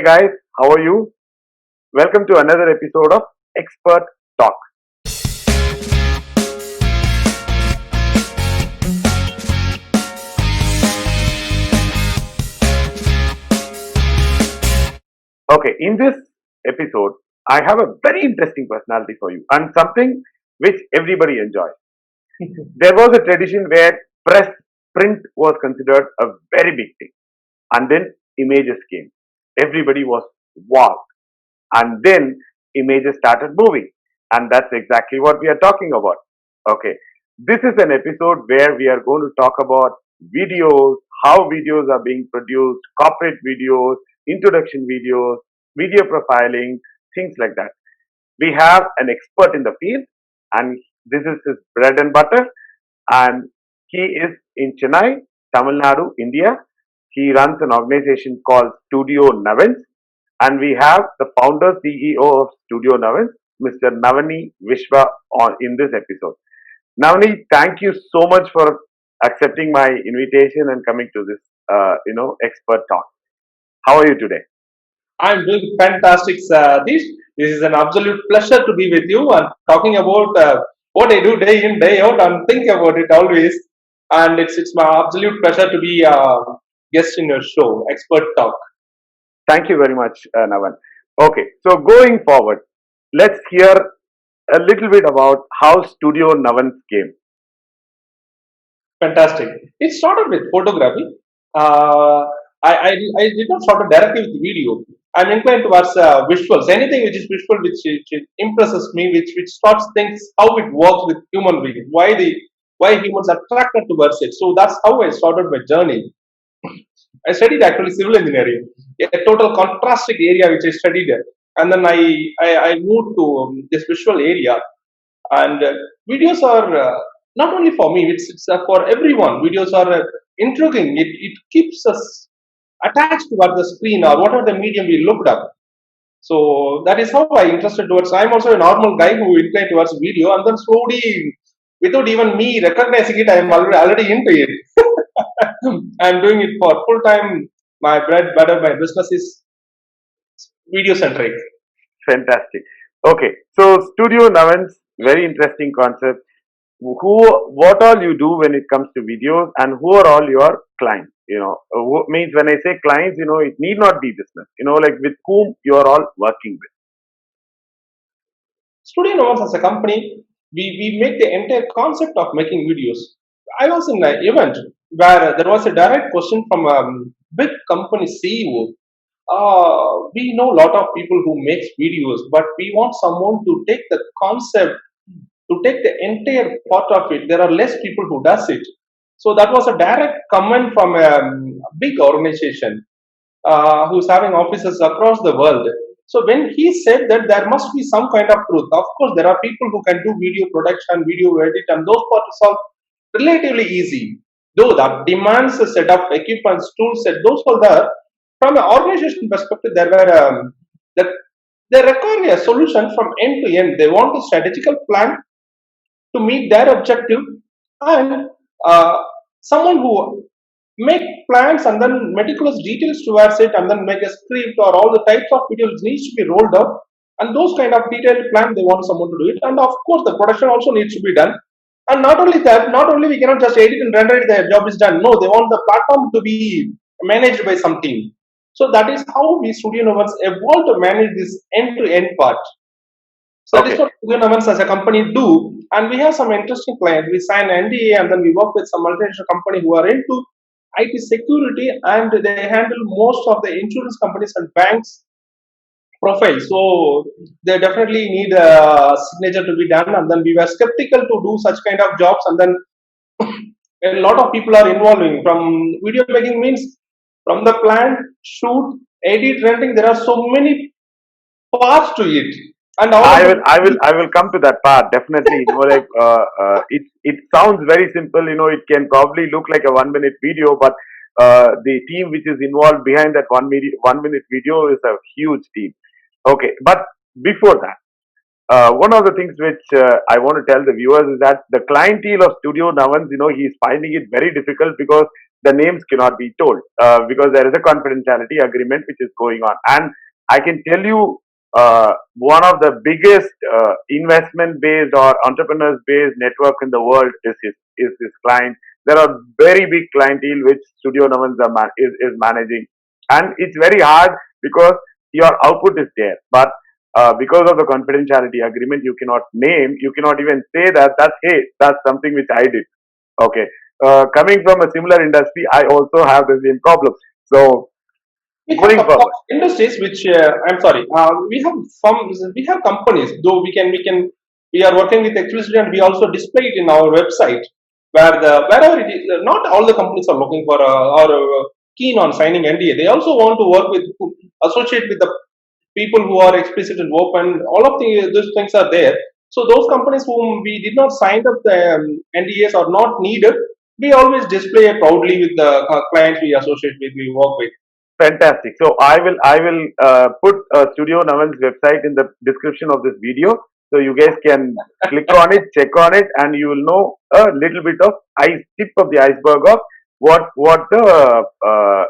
Hey guys, how are you? Welcome to another episode of Expert Talk. Okay, in this episode, I have a very interesting personality for you and something which everybody enjoys. There was a tradition where print was considered a very big thing, and then images came. Everybody was wow, and then images started moving, and that's exactly what we are talking about. Okay, this is an episode where we are going to talk about videos, how videos are being produced, corporate videos, introduction videos, video profiling, things like that. We have an expert in the field, and this is his bread and butter, and he is in Chennai, Tamil Nadu, India. He runs an organization called Studio Navans, and we have the founder CEO of Studio Navans, Mr. Navanee Viswa, on in this episode. Navanee, thank you so much for accepting my invitation and coming to this, expert talk. How are you today? I'm doing fantastic, Satish. This is an absolute pleasure to be with you and talking about what I do day in, day out, and think about it always. And it's my absolute pleasure to be a guest in your show, Expert Talk. Thank you very much, Navan. Okay, so going forward, let's hear a little bit about how Studio Navans came. Fantastic. It started with photography. Uh, I did not start directly with video. I'm inclined towards visuals. Anything which is visual, which impresses me, which starts things how it works with human beings, why humans are attracted towards it. So that's how I started my journey. I studied actually civil engineering, a total contrastic area which I studied, and then I moved to this visual area, and videos are not only for me, it's for everyone. Videos are intriguing. It keeps us attached toward the screen or whatever the medium we looked up. So that is how I interested towards. I'm also a normal guy who inclined towards video, and then slowly, without even me recognizing it, I'm already into it. I'm doing it for full time. My bread, butter, my business is video centric. Fantastic. Okay, so Studio Navans, very interesting concept. Who, what all you do when it comes to videos, and who are all your clients? Means when I say clients, it need not be business. Like with whom you are all working with. Studio Navans as a company, we make the entire concept of making videos. I was in an event where there was a direct question from a big company CEO. We know a lot of people who makes videos, but we want someone to take the concept, to take the entire part of it. There are less people who does it. So that was a direct comment from a big organization who's having offices across the world. So when he said that there must be some kind of truth, of course there are people who can do video production, video edit, and those parts are relatively easy. Though that demands a set of equipment, tool set, those are there. From an organization perspective, there were that they require a solution from end to end. They want a strategical plan to meet their objective, and uh, someone who make plans and then meticulous details towards it, and then make a script or all the types of videos needs to be rolled up, and those kind of detailed plan they want someone to do it, and of course the production also needs to be done. And not only that, not only we cannot just edit and render it, the job is done. No, they want the platform to be managed by some team. So that is how we Studio Novans evolved to manage this end-to-end part. So that is Okay, what Studio Navans as a company do. And we have some interesting clients. We sign NDA and then we work with some multinational company who are into IT security, and they handle most of the insurance companies and banks profile. So they definitely need a signature to be done. And then we were skeptical to do such kind of jobs. And then a lot of people are involving from video making means from the plan, shoot, edit, renting. There are so many parts to it, and all I of them. will, I will, I will come to that part definitely. It sounds very simple. It can probably look like a 1 minute video, but the team which is involved behind that 1 minute video is a huge team. Okay, but before that, one of the things which I want to tell the viewers is that the clientele of Studio Navans, he's finding it very difficult because the names cannot be told because there is a confidentiality agreement which is going on. And I can tell you, one of the biggest investment based or entrepreneurs based network in the world is his client. There are very big clientele which Studio Navans is managing, and it's very hard because your output is there, but because of the confidentiality agreement, you cannot name, you cannot even say that that's something which I did. Okay, coming from a similar industry, I also have the same problem. So We have going couple of forward, industries which I'm sorry. We have companies though we are working with exclusivity and we also display it in our website where the wherever it is. Not all the companies are looking for or keen on signing NDA. They also want to work with associate with the people who are explicit and open. All of those things are there. So those companies whom we did not sign up the NDAs are not needed. We always display it proudly with the clients we associate with, we work with. fantastic. So I will put Studio Navan's website in the description of this video, so you guys can click on it, check on it, and you will know a little bit of tip of the iceberg of what the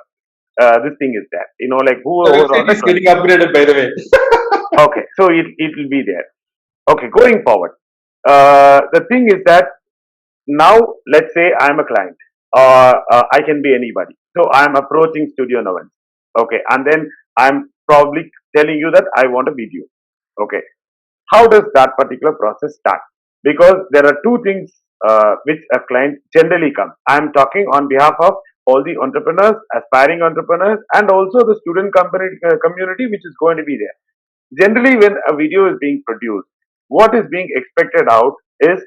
this thing is that, like who The are all website the is clients. getting upgraded, by the way. Okay, so it will be there. Okay, going forward, the thing is that now let's say I'm a client, or I can be anybody. So I'm approaching Studio Navan. Okay, and then I'm probably telling you that I want a video. Okay, how does that particular process start? Because there are two things which a client generally comes. I'm talking on behalf of all the entrepreneurs, aspiring entrepreneurs, and also the student company community which is going to be there. Generally, when a video is being produced, what is being expected out is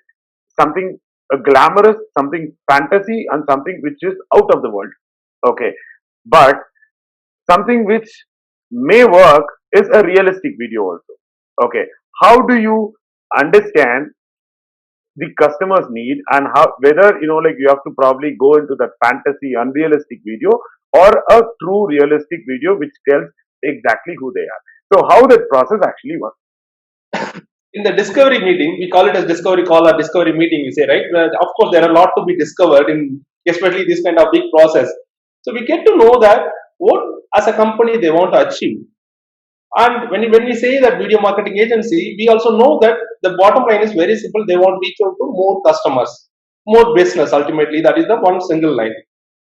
something glamorous, something fantasy, and something which is out of the world. Okay, but something which may work is a realistic video also. Okay, how do you understand the customer's need, and how, whether like you have to probably go into that fantasy unrealistic video or a true realistic video which tells exactly who they are? So how that process actually works? In the discovery meeting, we call it as discovery call or discovery meeting, we say, right? Well, of course, there are a lot to be discovered in especially this kind of big process. So we get to know that what as a company they want to achieve. And when we say that video marketing agency, we also know that the bottom line is very simple. They want to reach out to more customers, more business. Ultimately, that is the one single line.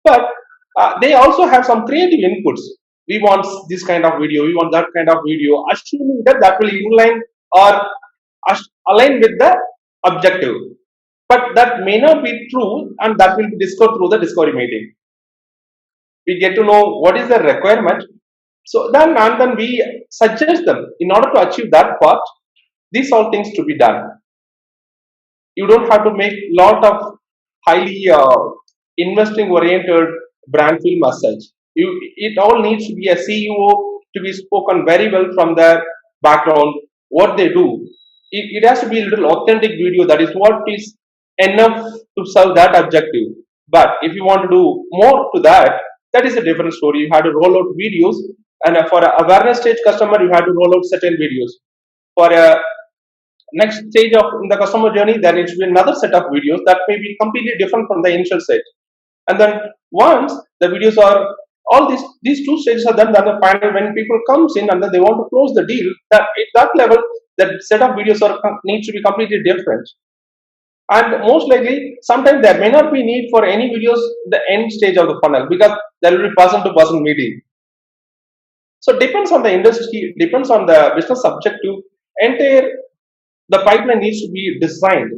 But they also have some creative inputs. We want this kind of video. We want that kind of video, assuming that that will inline or align with the objective. But that may not be true, and that will be discovered through the discovery meeting. We get to know what is the requirement. So then we suggest them in order to achieve that part. These all things to be done. You don't have to make lot of highly investing oriented brand film as such. It all needs to be a CEO to be spoken very well from their background, what they do. It has to be a little authentic video. That is what is enough to serve that objective. But if you want to do more to that, that is a different story. You have to roll out videos, and for an awareness stage customer, you have to roll out certain videos. For a next stage of in the customer journey, there needs to be another set of videos that may be completely different from the initial set. And then once the videos are all these two stages are done, then the final when people comes in and then they want to close the deal, that at that level, that set of videos are needs to be completely different. And most likely, sometimes there may not be need for any videos the end stage of the funnel because there will be person to person meeting. So depends on the industry, depends on the business objective. Entire the pipeline needs to be designed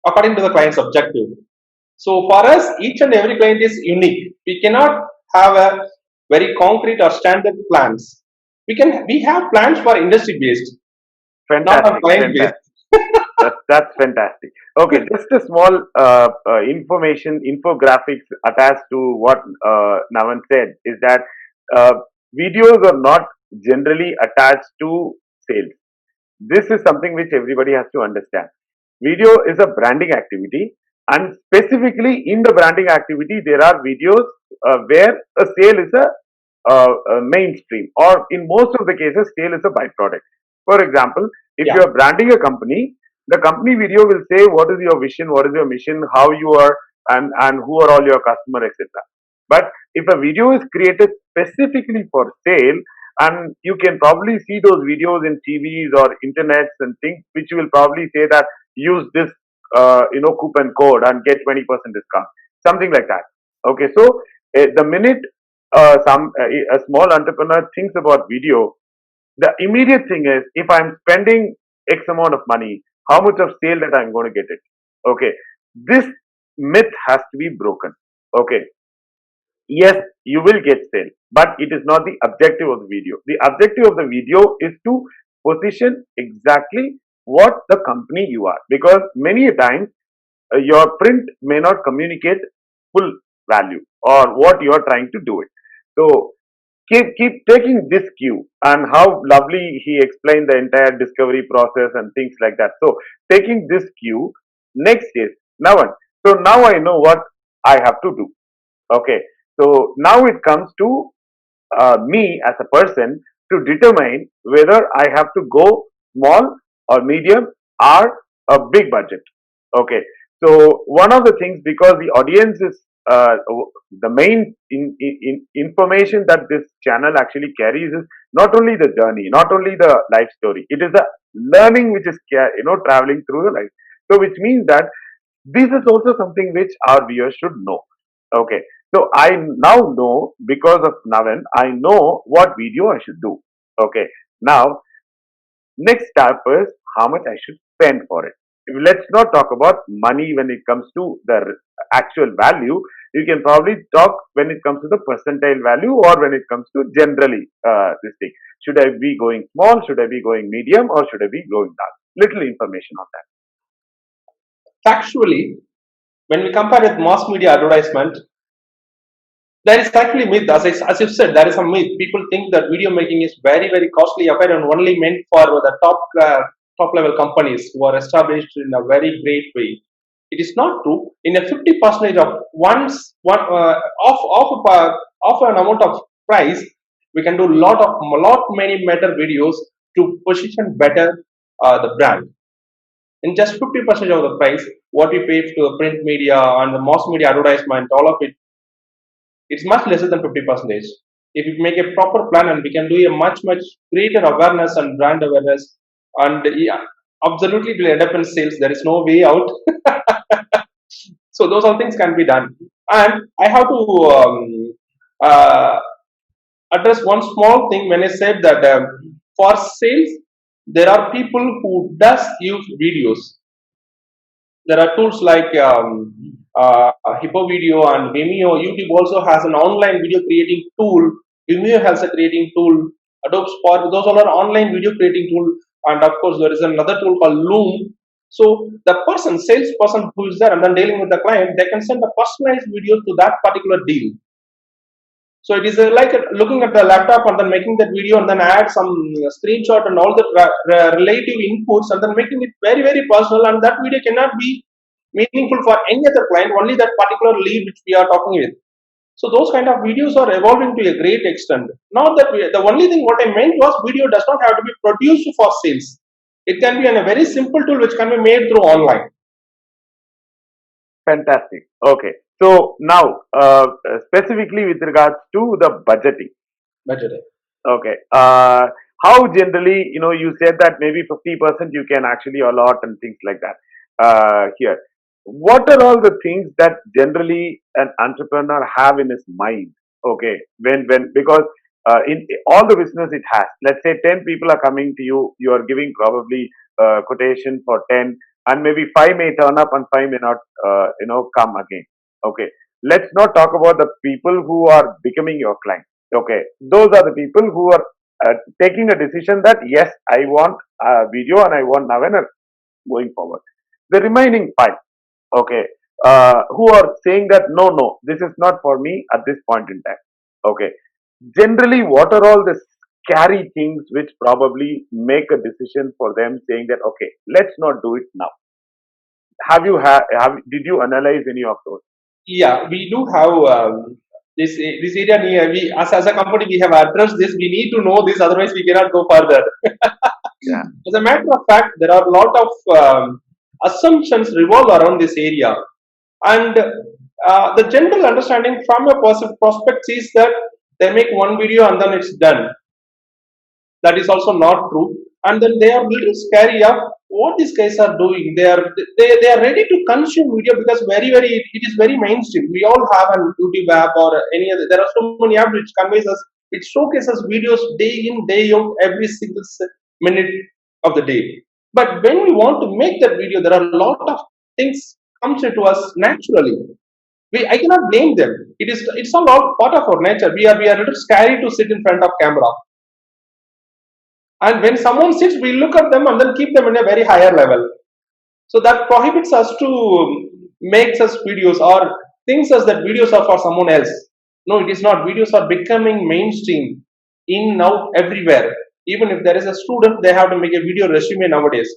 according to the client's objective. So for us, each and every client is unique. We cannot have a very concrete or standard plans. We have plans for industry based, not on Fantastic, client based. fantastic. That's fantastic. Okay, just a small infographics attached to what Navan said is that uh, videos are not generally attached to sales. This is something which everybody has to understand. Video is a branding activity, and specifically in the branding activity, there are videos where a sale is a mainstream, or in most of the cases, sale is a byproduct. For example, if you Yeah. are branding a company, the company video will say what is your vision, what is your mission, how you are, and who are all your customer, etc. But if a video is created specifically for sale, and you can probably see those videos in TVs or internets and things, which will probably say that use this coupon code and get 20% discount, something like that. Okay, so the minute a small entrepreneur thinks about video, the immediate thing is, if I'm spending X amount of money, how much of sale that I'm going to get it. Okay, this myth has to be broken. Okay, yes, you will get sale, but it is not the objective of the video. The objective of the video is to position exactly what the company you are, because many a times your print may not communicate full value or what you are trying to do it. So keep taking this cue, and how lovely he explained the entire discovery process and things like that. So taking this cue, next is Navan. So now I know what I have to do. Okay, so now it comes to me as a person to determine whether I have to go small or medium or a big budget. Okay, so one of the things, because the audience is the main information that this channel actually carries is not only the journey, not only the life story, it is the learning which is traveling through the life. So which means that this is also something which our viewers should know. Okay, so I now know, because of Navan, I know what video I should do. Okay, now next step is how much I should spend for it. Let's not talk about money when it comes to the actual value. You can probably talk when it comes to the percentile value, or when it comes to generally this thing. Should I be going small? Should I be going medium? Or should I be going large? Little information on that. Factually, when we compare with mass media advertisement, there is actually myth. As you said, there is a myth. People think that video making is very, very costly affair and only meant for the top level companies who are established in a very great way. It is not true. In a 50% of of an amount of price, we can do lot many better videos to position better the brand. In just 50% of the price, what we pay to the print media and the mass media advertisement, all of it, it's much lesser than 50%. If we make a proper plan, and we can do a much greater awareness and brand awareness, and yeah, absolutely it will end up in sales. There is no way out. So those all things can be done. And I have to uh, address one small thing when I said that for sales, there are people who does use videos. There are tools like Hippo Video and Vimeo. YouTube also has an online video creating tool. Vimeo has a creating tool. Adobe Spark, those all are online video creating tool. And of course, there is another tool called Loom. So the salesperson who is there and then dealing with the client, they can send a personalized video to that particular deal. So it is like looking at the laptop and then making that video and then add some screenshot and all the relative inputs and then making it very, very personal, and that video cannot be meaningful for any other client, only that particular lead which we are talking with. So those kind of videos are evolving to a great extent. Not that the only thing what I meant was video does not have to be produced for sales. It can be a very simple tool which can be made through online. Fantastic. Okay. So now, specifically with regards to the budgeting. Budgeting. Okay. How generally, you said that maybe 50% you can actually allot and things like that. Here, what are all the things that generally an entrepreneur have in his mind? Okay, when because in all the business it has. Let's say 10 people are coming to you. You are giving probably quotation for 10, and maybe 5 may turn up and 5 may not, come again. Okay, let's not talk about the people who are becoming your client. Okay, those are the people who are taking a decision that yes, I want a video and I want Navan going forward. The remaining 5, okay, who are saying that no, this is not for me at this point in time. Okay, generally, what are all the scary things which probably make a decision for them saying that okay, let's not do it now? Did you analyze any of those? Yeah, we do have this area. We as a company we have addressed this. We need to know this, otherwise we cannot go further. Yeah. As a matter of fact, there are a lot of assumptions revolve around this area, and The general understanding from a prospect is that they make one video and then it's done. That is also not true. And then they are little scary of what these guys are doing. They are ready to consume video because it is very mainstream. We all have an YouTube app or any other. There are so many apps which conveys us, it showcases videos day in day out every single minute of the day. But when we want to make that video, there are a lot of things comes into us naturally. I cannot blame them. It's all part of our nature. We are a little scary to sit in front of camera, and when someone sits, we look at them and then keep them in a very higher level. So that prohibits us to make such videos or thinks us that videos are for someone else. No, it is not. Videos are becoming mainstream in now everywhere. Even if there is a student, they have to make a video resume nowadays.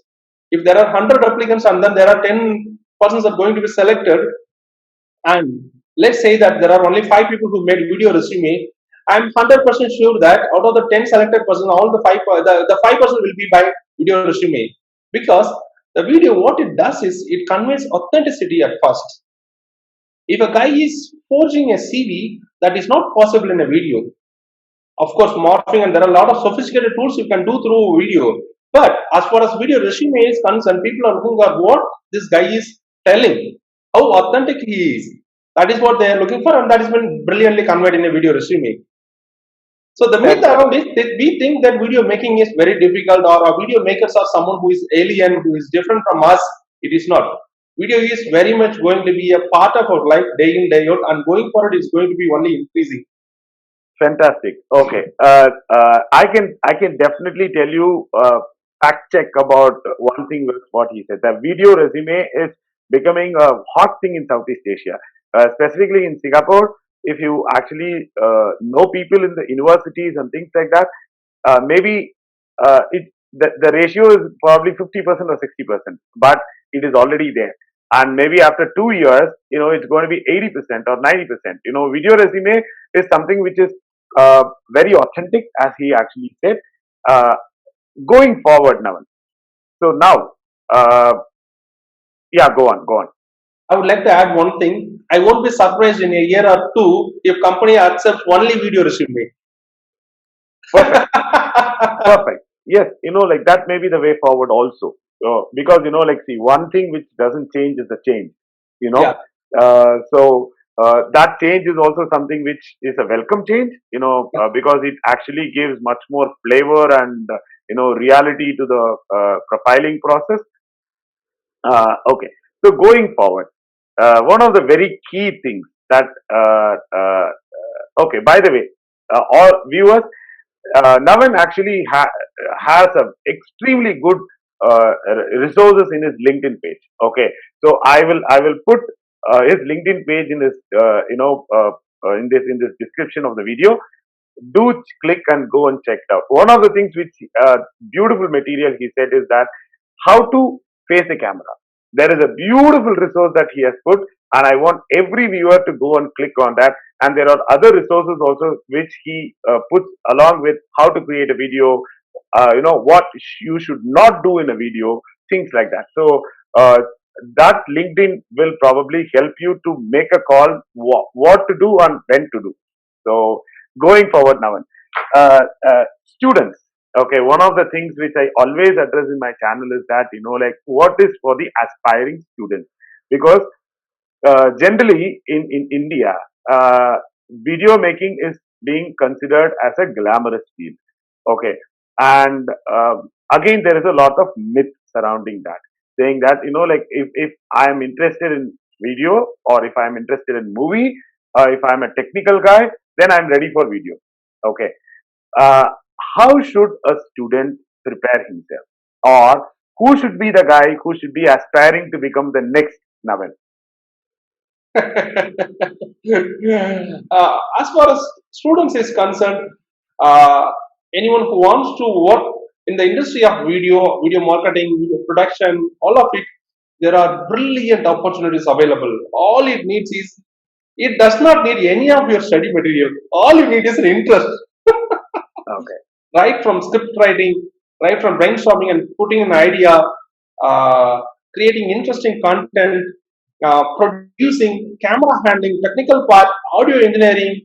If there are 100 applicants and then there are 10 persons are going to be selected, and let's say that there are only 5 people who made video resume, I'm 100% sure that out of the 10 selected person, all the 5% will be by video resume, because the video, what it does is it conveys authenticity at first. If a guy is forging a CV, that is not possible in a video. Of course, morphing, and there are a lot of sophisticated tools you can do through video. But as far as video resume is concerned, people are looking at what this guy is telling, how authentic he is. That is what they are looking for, and that has been brilliantly conveyed in a video resume. So the myth around is that we think that video making is very difficult, or our video makers are someone who is alien, who is different from us. It is not. Video is very much going to be a part of our life day in, day out, and going forward is going to be only increasing. Fantastic. Okay. I can definitely tell you fact check about one thing with what he said. The video resume is becoming a hot thing in Southeast Asia, specifically in Singapore. If you actually know people in the universities and things like that, maybe the ratio is probably 50% or 60%, but it is already there. And maybe after 2 years, it's going to be 80% or 90%. Video resume is something which is very authentic, as he actually said. Uh, Going forward, Navan. So now, uh, yeah, go on. I would like to add one thing. I won't be surprised in a year or two if company accepts only video resume. Perfect, perfect. Yes, like that may be the way forward also. Because like, see, one thing which doesn't change is the change. You know, Yeah. so that change is also something which is a welcome change. Because it actually gives much more flavor and reality to the profiling process. Okay. So going forward, one of the very key things that okay. By the way, all viewers, Navan actually has a extremely good resources in his LinkedIn page. Okay, so I will put his LinkedIn page in his in this description of the video. Do click and go and check it out. One of the things which beautiful material he said is that how to face a camera. There is a beautiful resource that he has put, and I want every viewer to go and click on that. And there are other resources also which he puts along with how to create a video, what you should not do in a video, things like that. So that LinkedIn will probably help you to make a call what to do and when to do. So going forward, Navan, students. Okay, one of the things which I always address in my channel is that like what is for the aspiring students, because generally in India, video making is being considered as a glamorous field. Okay, and again there is a lot of myth surrounding that, saying that like if I am interested in video, or if I am interested in movie, if I am a technical guy, then I am ready for video. Okay, uh, how should a student prepare himself, or who should be the guy who should be aspiring to become the next Navan? As far as students is concerned, uh, anyone who wants to work in the industry of video marketing, video production, all of it, there are brilliant opportunities available. All it needs is, it does not need any of your study material. All you need is an interest. Okay. Right from script writing, right from brainstorming and putting an idea, uh, creating interesting content, producing, camera handling, technical part, audio engineering,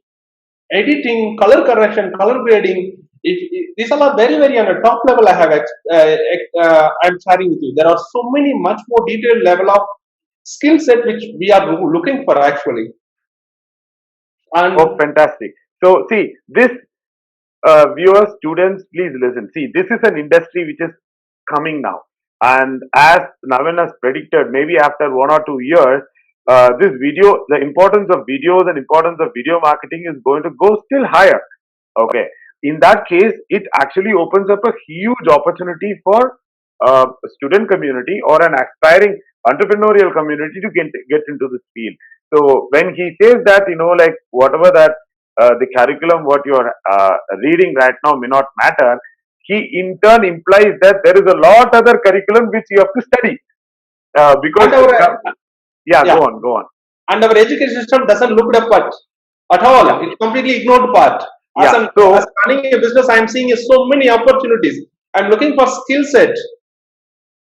editing, color correction, color grading. These all are very, very on a top level. I'm sharing with you. There are so many much more detailed level of skill set which we are looking for actually. Oh, And fantastic. So, see, this viewers, students, please listen. See, this is an industry which is coming now. And as Navan has predicted, maybe after 1 or 2 years, this video, the importance of videos and importance of video marketing is going to go still higher. Okay. In that case, it actually opens up a huge opportunity for student community or an aspiring entrepreneurial community to get into this field. So when he says that, like whatever that the curriculum what you are reading right now may not matter, he in turn implies that there is a lot other curriculum which you have to study because and our yeah, yeah, go on, and our education system doesn't look at all. yeah, It's completely ignored part. yeah. As So running a business, I'm seeing so many opportunities. I'm looking for skill set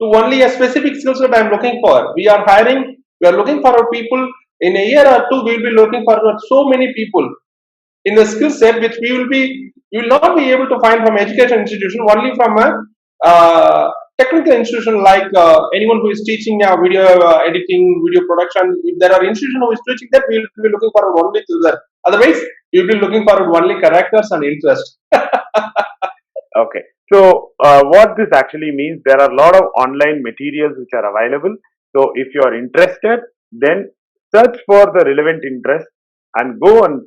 to only a specific skill set I'm looking for. We are hiring, we are looking for our people. In a year or two, we'll be looking for so many people in the skill set which we will not be able to find from education institution, only from a technical institution like anyone who is teaching video editing, video production. If there are institutions who is teaching that, we will be looking forward only to that. Otherwise, we will be looking forward only characters and interest. okay. So, what this actually means, there are a lot of online materials which are available. So, if you are interested, then search for the relevant interest and go and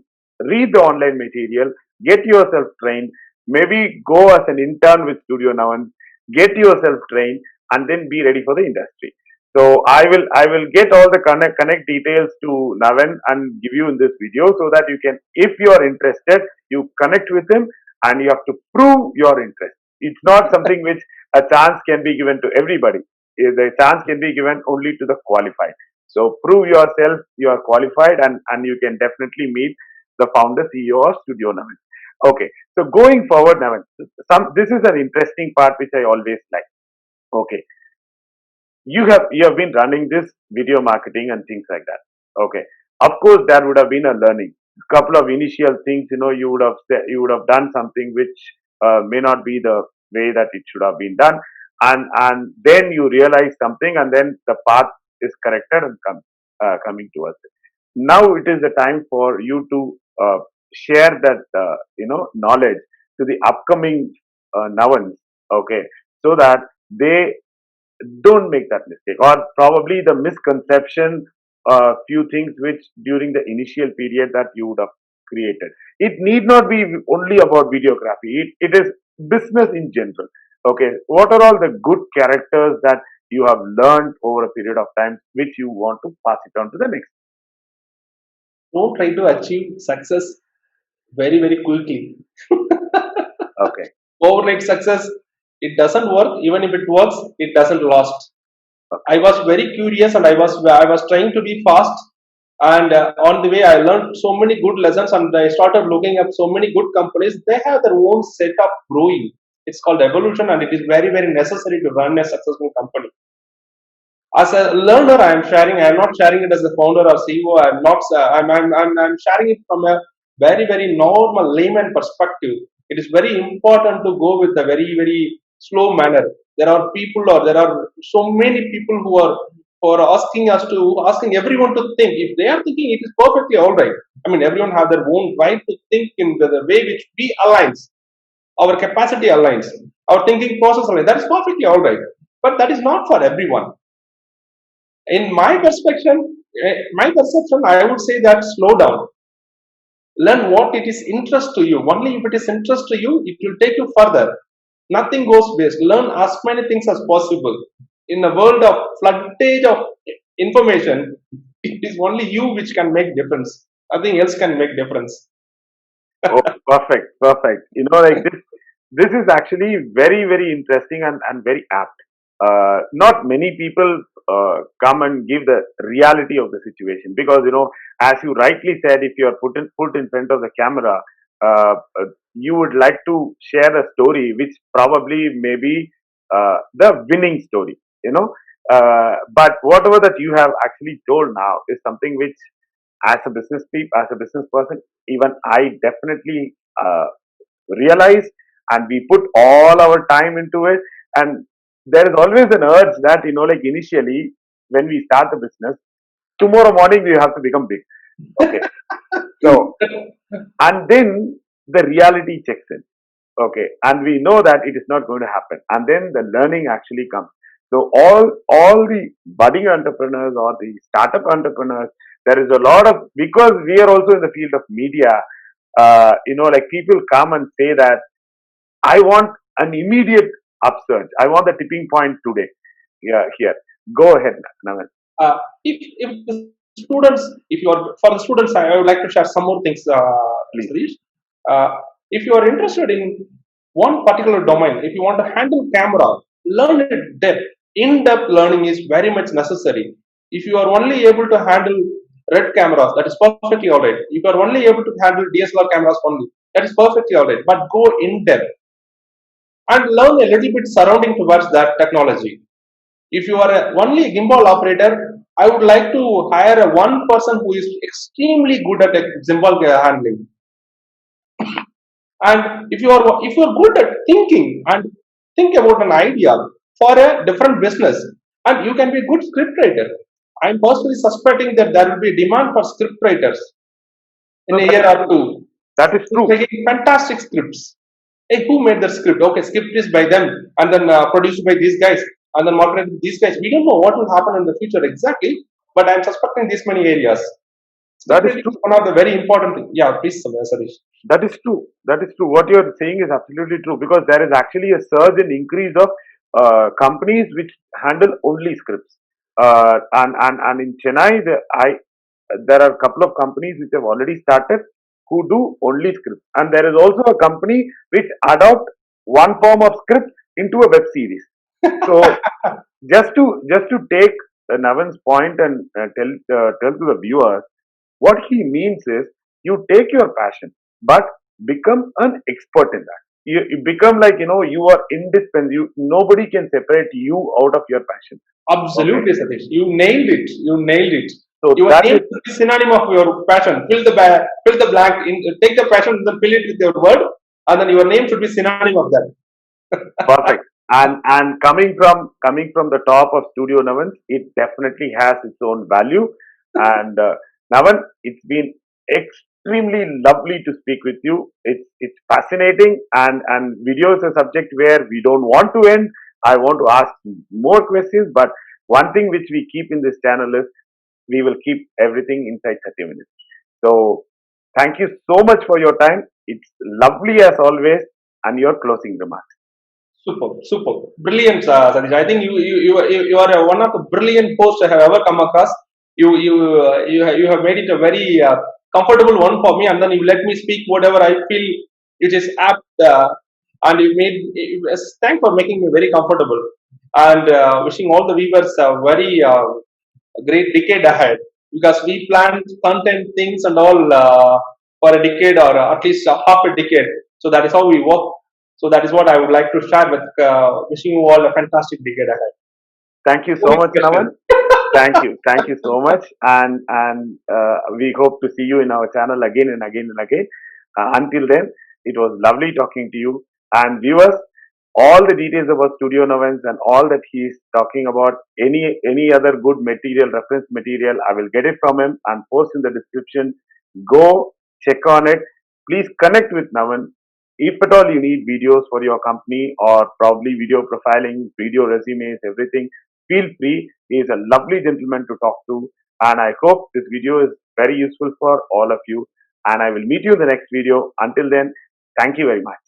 read the online material, get yourself trained, maybe go as an intern with Studio Navans, get yourself trained, and then be ready for the industry. So, I will get all the connect details to Navan and give you in this video so that you can, if you are interested, you connect with him and you have to prove your interest. It's not something which a chance can be given to everybody. The chance can be given only to the qualified. So prove yourself, you are qualified, and you can definitely meet the founder CEO of Studio Navans. Okay, so going forward, Navan, this is an interesting part which I always like. Okay, you have been running this video marketing and things like that. Okay, of course there would have been a learning, couple of initial things, you would have done something which may not be the way that it should have been done, and then you realize something, and then the path is corrected and coming towards it. Now it is the time for you to share that knowledge to the upcoming Navans. Okay, so that they don't make that mistake, or probably the misconception, few things which during the initial period that you would have created. It need not be only about videography, it is business in general. Okay, what are all the good characters that you have learned over a period of time which you want to pass it on to the next? Don't try to achieve success very, very quickly. Okay, Overnight success, it doesn't work. Even if it works, it doesn't last. okay, I was very curious and I was trying to be fast. And on the way, I learned so many good lessons and I started looking up so many good companies. They have their own set of growing. It's called evolution and it is very, very necessary to run a successful company. As a learner, I am sharing. I am not sharing it as a founder or CEO. I'm not. I'm sharing it from a very, very normal layman perspective. It is very important to go with a very, very slow manner. There are people, or there are so many people who are asking us to asking everyone to think. If they are thinking, it is perfectly all right. I mean, everyone have their own right to think in the way which we aligns, our capacity aligns, our thinking process aligns. That is perfectly all right. But that is not for everyone. In my perception, I would say that slow down, learn what it is interest to you. Only if it is interest to you, it will take you further. Nothing goes waste. Learn as many things as possible. In a world of floodage of information, it is only you which can make difference. Nothing else can make difference. oh, perfect, perfect. Like this is actually very, very interesting and very apt. Not many people come and give the reality of the situation, because as you rightly said, if you are put in front of the camera, you would like to share a story which probably may be the winning story. But whatever that you have actually told now is something which, as a business person, even I definitely realize, and we put all our time into it. And there is always an urge that, like initially when we start the business, tomorrow morning we have to become big. Okay. So, and then the reality checks in. Okay, and we know that it is not going to happen, and then the learning actually comes. So all the budding entrepreneurs or the startup entrepreneurs, there is a lot of, because we are also in the field of media. Like people come and say that I want an immediate upsurge. I want the tipping point today. Yeah, here. Go ahead, Navan. If the students, if you are for the students, I would like to share some more things, Please. Sarish. If you are interested in one particular domain, if you want to handle camera, learn it depth. In-depth learning is very much necessary. If you are only able to handle red cameras, that is perfectly all right. If you are only able to handle DSLR cameras only, that is perfectly all right. But go in depth and learn a little bit surrounding towards that technology. If you are only a gimbal operator, I would like to hire a one person who is extremely good at gimbal handling. And if you are good at thinking and think about an idea for a different business, and you can be a good script writer. I'm personally suspecting that there will be demand for script writers in No, a year or two. that is Who's true. making fantastic scripts. Hey, who made the script? Okay, script is by them, and then produced by these guys, and then marketed by these guys. We don't know what will happen in the future exactly, but I'm suspecting these many areas. Script That is writing true. is one of the very important things. Yeah, please, Sarish. That is true. That is true. What you are saying is absolutely true, because there is actually a surge in increase of companies which handle only scripts. And in Chennai, there are a couple of companies which have already started who do only scripts, and there is also a company which adopt one form of script into a web series. So just to take Navan's point and tell to the viewers, what he means is you take your passion, but become an expert in that. You become like, you are indispensable. Nobody can separate you out of your passion. Okay. Absolutely, Satish. You nailed it. You nailed it. So Your that name is should be synonym of your passion. Fill the blank. Take the passion and then fill it with your word, and then your name should be synonym of that. perfect. And coming from the top of Studio Navans, it definitely has its own value. And Navan, it's been extremely lovely to speak with you. It's fascinating, and video is a subject where we don't want to end. I want to ask more questions, but one thing which we keep in this channel is we will keep everything inside 30 minutes. So thank you so much for your time. It's lovely as always, and your closing remarks. Super, super, brilliant, Satish. I think you are one of the brilliant hosts I have ever come across. You have made it a very comfortable one for me, and then you let me speak whatever I feel it is apt, and thanks for making me very comfortable, and wishing all the viewers a very great decade ahead, because we planned content things and all for a decade, or at least half a decade. So that is how we work. So that is what I would like to share with, wishing you all a fantastic decade ahead. Thank you so Moving much, question. Navan. Thank you so much, and we hope to see you in our channel again and again and again. Until then, it was lovely talking to you and viewers. All the details about Studio Navans and all that he is talking about, any other good material, reference material, I will get it from him and post in the description. Go check on it. Please connect with Navan. If at all you need videos for your company, or probably video profiling, video resumes, everything, feel free. He is a lovely gentleman to talk to, and I hope this video is very useful for all of you. And I will meet you in the next video. Until then, thank you very much.